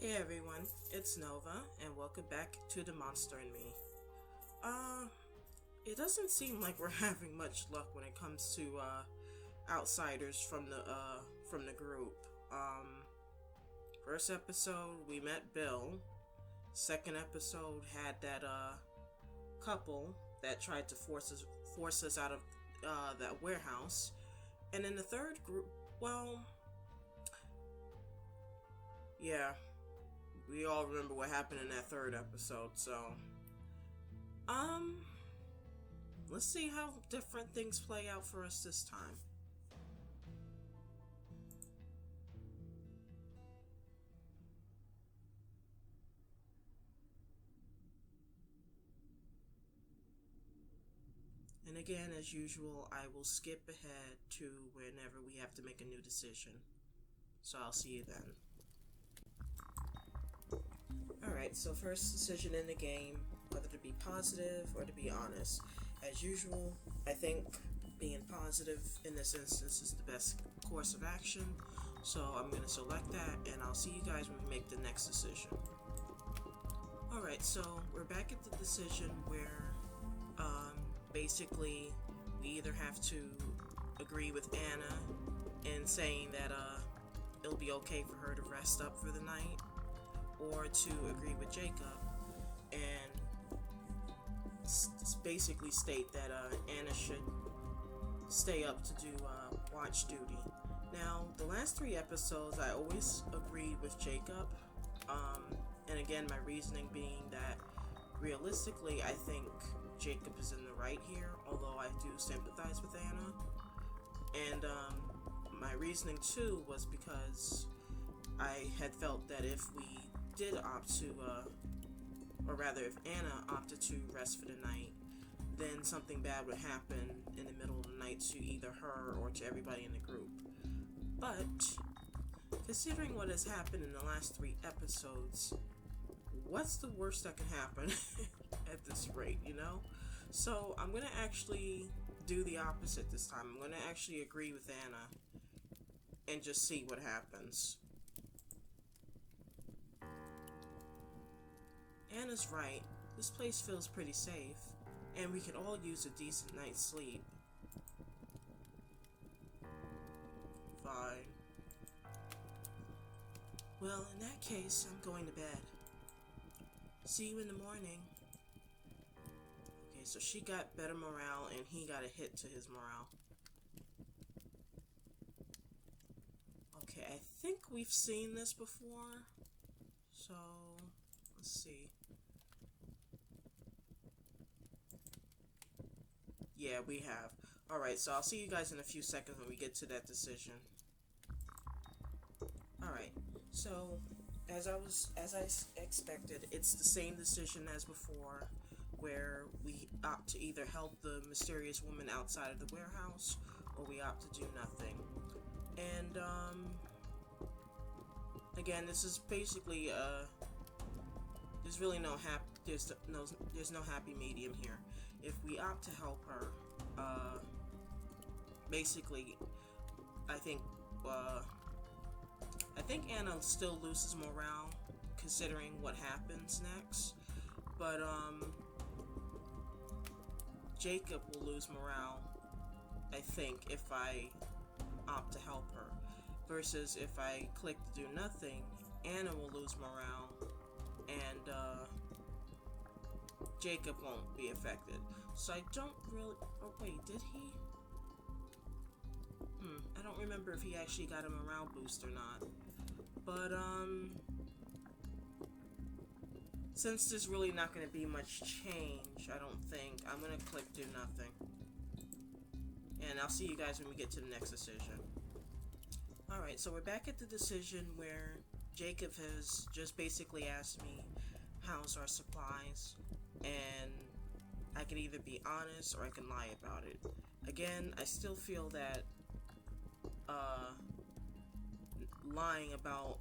Hey everyone, it's Nova, and welcome back to The Monster in Me. It doesn't seem like we're having much luck when it comes to, outsiders from the group. First episode, we met Bill. Second episode had that, couple that tried to force us out of, that warehouse. And in the third group, well, yeah, we all remember what happened in that third episode, so let's see how different things play out for us this time. And again, as usual, I will skip ahead to whenever we have to make a new decision. So I'll see you then. Alright, so first decision in the game, whether to be positive or to be honest. As usual, I think being positive in this instance is the best course of action, so I'm going to select that, and I'll see you guys when we make the next decision. Alright, so we're back at the decision where, basically, we either have to agree with Anna in saying that, it'll be okay for her to rest up for the night, or to agree with Jacob and basically state that Anna should stay up to do watch duty. Now, the last 3 episodes, I always agreed with Jacob, and again, my reasoning being that realistically, I think Jacob is in the right here, although I do sympathize with Anna. And my reasoning too was because I had felt that if we did opt to, or rather if Anna opted to rest for the night, then something bad would happen in the middle of the night to either her or to everybody in the group. But, considering what has happened in the last 3 episodes, what's the worst that can happen at this rate, you know? So, I'm gonna actually do the opposite this time. I'm gonna actually agree with Anna and just see what happens. Anna's right. This place feels pretty safe, and we could all use a decent night's sleep. Fine. Well, in that case, I'm going to bed. See you in the morning. Okay, so she got better morale, and he got a hit to his morale. Okay, I think we've seen this before, so let's see. Yeah, we have. Alright, so I'll see you guys in a few seconds when we get to that decision. Alright, so as I expected, it's the same decision as before, where we opt to either help the mysterious woman outside of the warehouse, or we opt to do nothing. And again, this is basically there's really no there's no happy medium here. If we opt to help her, basically, I think Anna still loses morale, considering what happens next. But Jacob will lose morale, I think, if I opt to help her. Versus if I click to do nothing, Anna will lose morale, and Jacob won't be affected. So I don't really... Oh, wait, did he? I don't remember if he actually got a morale boost or not. But, since there's really not going to be much change, I don't think, I'm going to click do nothing. And I'll see you guys when we get to the next decision. Alright, so we're back at the decision where Jacob has just basically asked me, how's our supplies? And I can either be honest or I can lie about it. Again, I still feel that lying about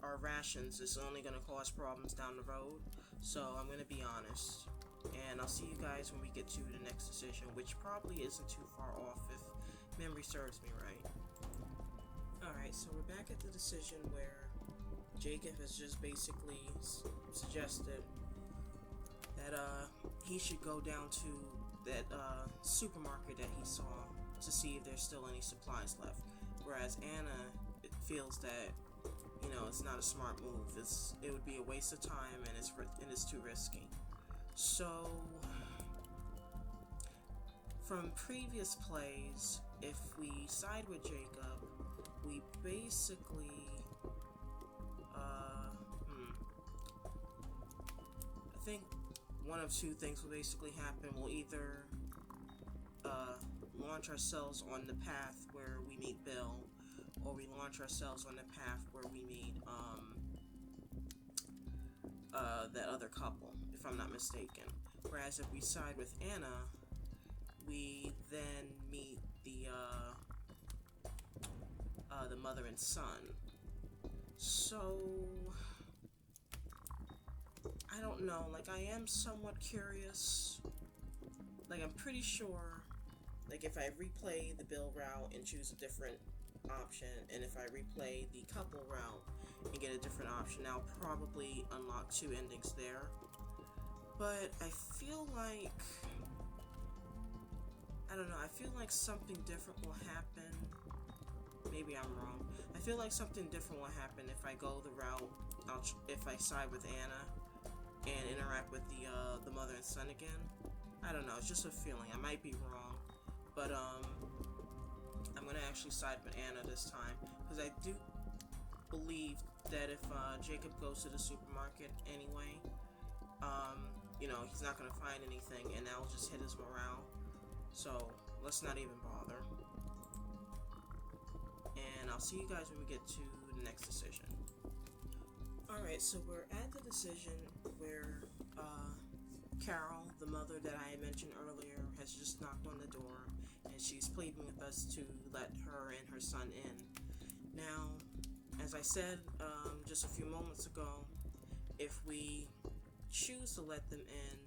our rations is only going to cause problems down the road. So I'm going to be honest. And I'll see you guys when we get to the next decision, which probably isn't too far off if memory serves me right. Alright, so we're back at the decision where Jacob has just basically suggested that he should go down to that supermarket that he saw to see if there's still any supplies left. Whereas Anna feels that, you know, it's not a smart move. It would be a waste of time, and it's too risky. So, from previous plays, if we side with Jacob, we basically I think one of two things will basically happen. We'll either launch ourselves on the path where we meet Bill, or we launch ourselves on the path where we meet that other couple, if I'm not mistaken. Whereas if we side with Anna, we then meet the mother and son. So I don't know, like, I am somewhat curious. Like, I'm pretty sure, like, if I replay the Bill route and choose a different option, and if I replay the couple route and get a different option, I'll probably unlock two endings there. But I feel like, I don't know, I feel like something different will happen. Maybe I'm wrong. I feel like something different will happen if I go the route, if I side with Anna and interact with the mother and son again. I don't know, it's just a feeling. I might be wrong, but I'm gonna actually side with Anna this time, because I do believe that if Jacob goes to the supermarket anyway, you know, he's not gonna find anything, and that'll just hit his morale. So let's not even bother. And I'll see you guys when we get to the next decision. Alright, so we're at the decision where Carol, the mother that I had mentioned earlier, has just knocked on the door, and she's pleading with us to let her and her son in. Now, as I said just a few moments ago, if we choose to let them in,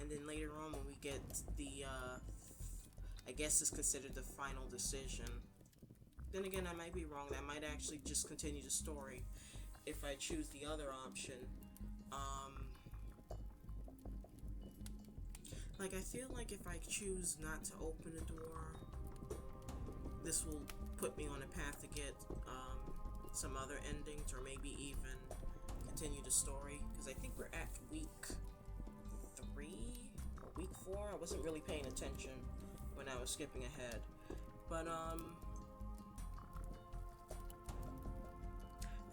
and then later on when we get the, I guess it's considered the final decision, then again, I might be wrong. That might actually just continue the story if I choose the other option. Like, I feel like if I choose not to open the door, this will put me on a path to get some other endings, or maybe even continue the story, because I think we're at week 3 or week 4. I wasn't really paying attention when I was skipping ahead, but I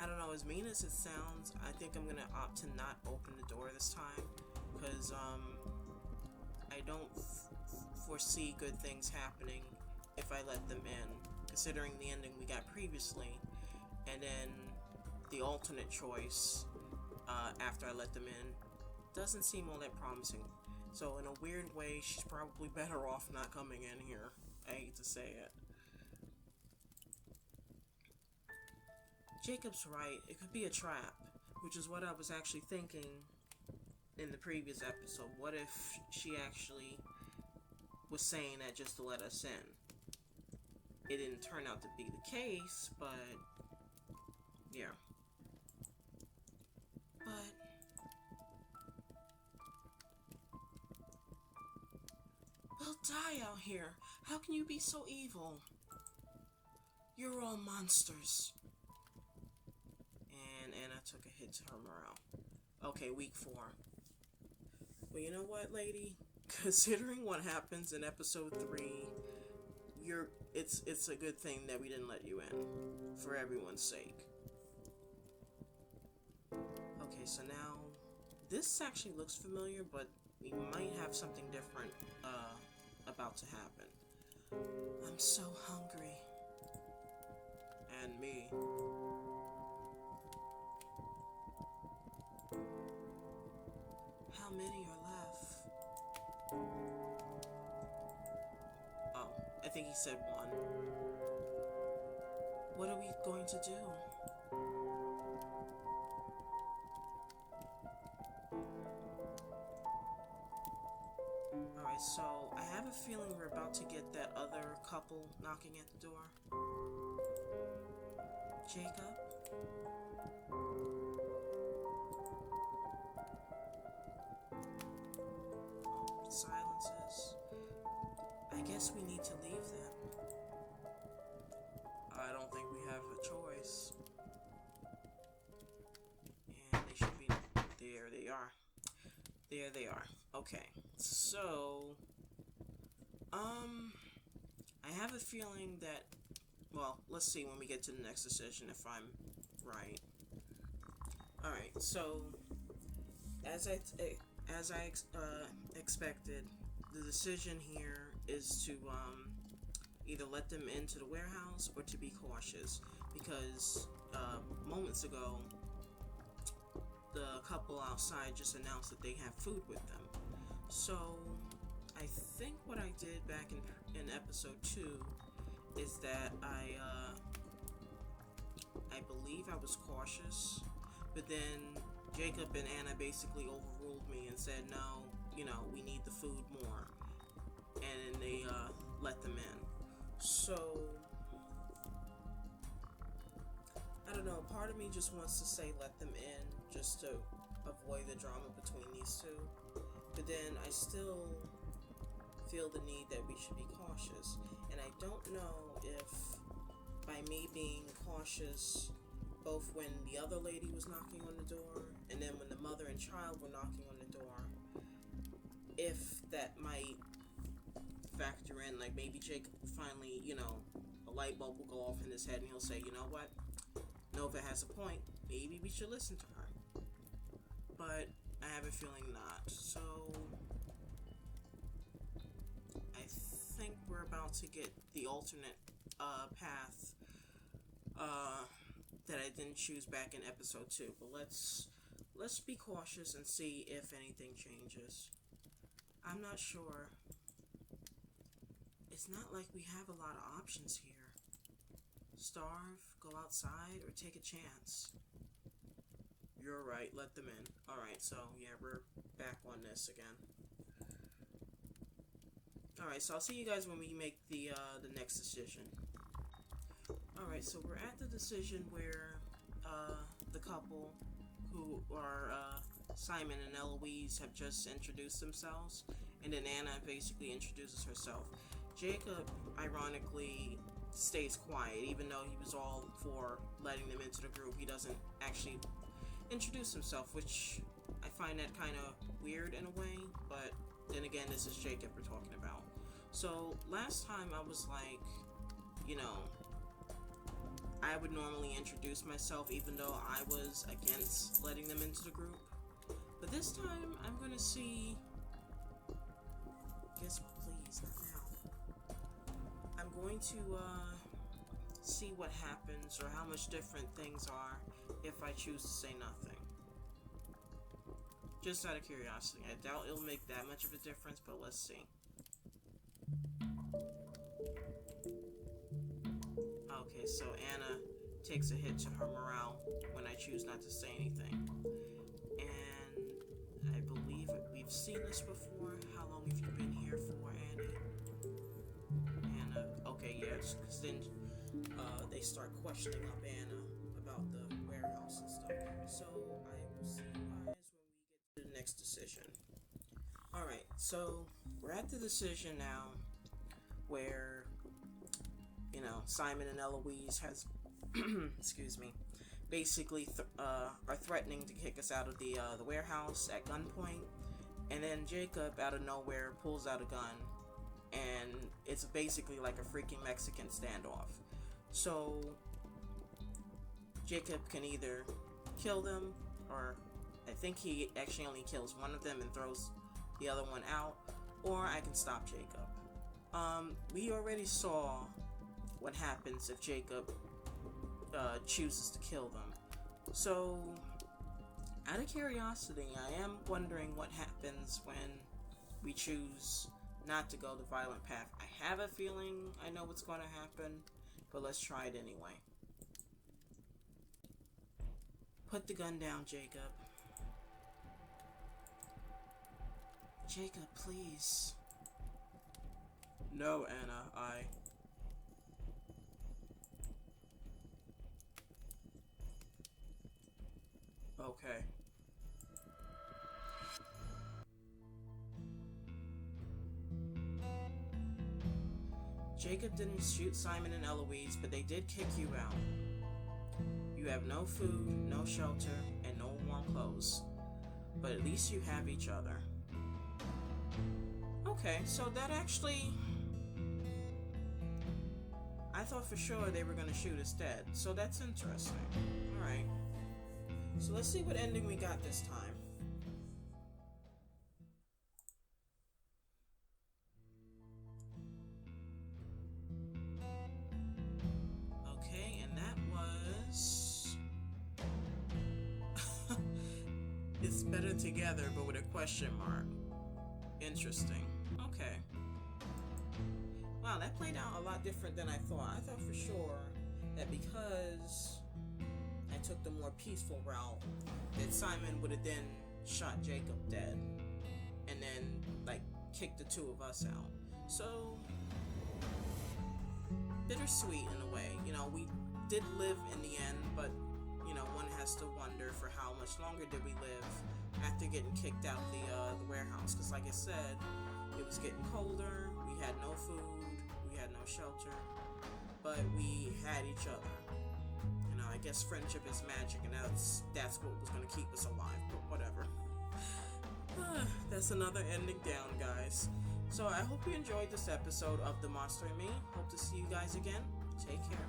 don't know, as mean as it sounds, I think I'm gonna opt to not open the door this time, because I don't foresee good things happening if I let them in, considering the ending we got previously, and then the alternate choice after I let them in doesn't seem all that promising. So in a weird way, she's probably better off not coming in here. I hate to say it. Jacob's right, it could be a trap, which is what I was actually thinking in the previous episode. What if she actually was saying that just to let us in? It didn't turn out to be the case, but yeah. But we'll die out here. How can you be so evil? You're all monsters. And Anna took a hit to her morale. Okay, week 4. Well, you know what, lady? Considering what happens in episode 3, it's a good thing that we didn't let you in, for everyone's sake. Okay, so now this actually looks familiar, but we might have something different about to happen. I'm so hungry. And me. How many are left? Oh, I think he said 1. What are we going to do? Alright, so I have a feeling we're about to get that other couple knocking at the door. Jacob? guess we need to leave then. I don't think we have a choice. And they should be... There they are. There they are. Okay. So... I have a feeling that... Well, let's see when we get to the next decision if I'm right. Alright, so... As I expected, the decision here is to either let them into the warehouse or to be cautious, because moments ago the couple outside just announced that they have food with them. So I think what I did back in episode 2 is that I believe I was cautious, but then Jacob and Anna basically overruled me and said, no, we need the food more. And they let them in. So, I don't know, part of me just wants to say let them in just to avoid the drama between these two. But then I still feel the need that we should be cautious. And I don't know if by me being cautious, both when the other lady was knocking on the door and then when the mother and child were knocking on the door, if that might factor in, like maybe Jake finally, a light bulb will go off in his head and he'll say, you know what, Nova has a point, maybe we should listen to her. But I have a feeling not. So I think we're about to get the alternate path that I didn't choose back in episode 2. But let's be cautious and see if anything changes. I'm not sure. It's not like we have a lot of options here. Starve, go outside, or take a chance. You're right, let them in. Alright, so yeah, we're back on this again. Alright, so I'll see you guys when we make the next decision. Alright, so we're at the decision where the couple who are Simon and Eloise have just introduced themselves, and then Anna basically introduces herself. Jacob, ironically, stays quiet, even though he was all for letting them into the group. He doesn't actually introduce himself, which I find that kind of weird in a way, but then again, this is Jacob we're talking about. So last time I was like, I would normally introduce myself even though I was against letting them into the group. But this time, I'm gonna see... Guess what, please, not now. I'm going to, see what happens or how much different things are if I choose to say nothing. Just out of curiosity. I doubt it'll make that much of a difference, but let's see. Okay, so Anna takes a hit to her morale when I choose not to say anything. And I believe we've seen this before. How long have you been here for, Annie? Anna. Okay, yes, because then they start questioning up Anna about the warehouse and stuff. So I will see you guys when we get to the next decision. Alright, so we're at the decision now where, Simon and Eloise has, excuse me, basically are threatening to kick us out of the warehouse at gunpoint, and then Jacob out of nowhere pulls out a gun, and it's basically like a freaking Mexican standoff. So Jacob can either kill them, or I think he actually only kills one of them and throws the other one out, or I can stop Jacob. We already saw what happens if Jacob chooses to kill them. So, out of curiosity, I am wondering what happens when we choose not to go the violent path. I have a feeling I know what's going to happen, but let's try it anyway. Put the gun down, Jacob. Jacob, please. No, Anna, Okay. Jacob didn't shoot Simon and Eloise, but they did kick you out. You have no food, no shelter, and no warm clothes. But at least you have each other. Okay, so that actually... I thought for sure they were going to shoot us dead, so that's interesting. Alright. So let's see what ending we got this time. Okay, and that was... It's better together, but with a question mark. Interesting. Okay. Wow, that played out a lot different than I thought. I thought for sure that because I took the more peaceful route, that Simon would have then shot Jacob dead and then, like, kicked the two of us out. So, bittersweet in a way. You know, we did live in the end, but, you know, one has to wonder for how much longer did we live after getting kicked out the warehouse. Because, like I said, it was getting colder, we had no food, we had no shelter, but we had each other. You know, I guess friendship is magic, and that's what was going to keep us alive, but whatever. That's another ending down, guys. So I hope you enjoyed this episode of The Monster and Me. Hope to see you guys again. Take care.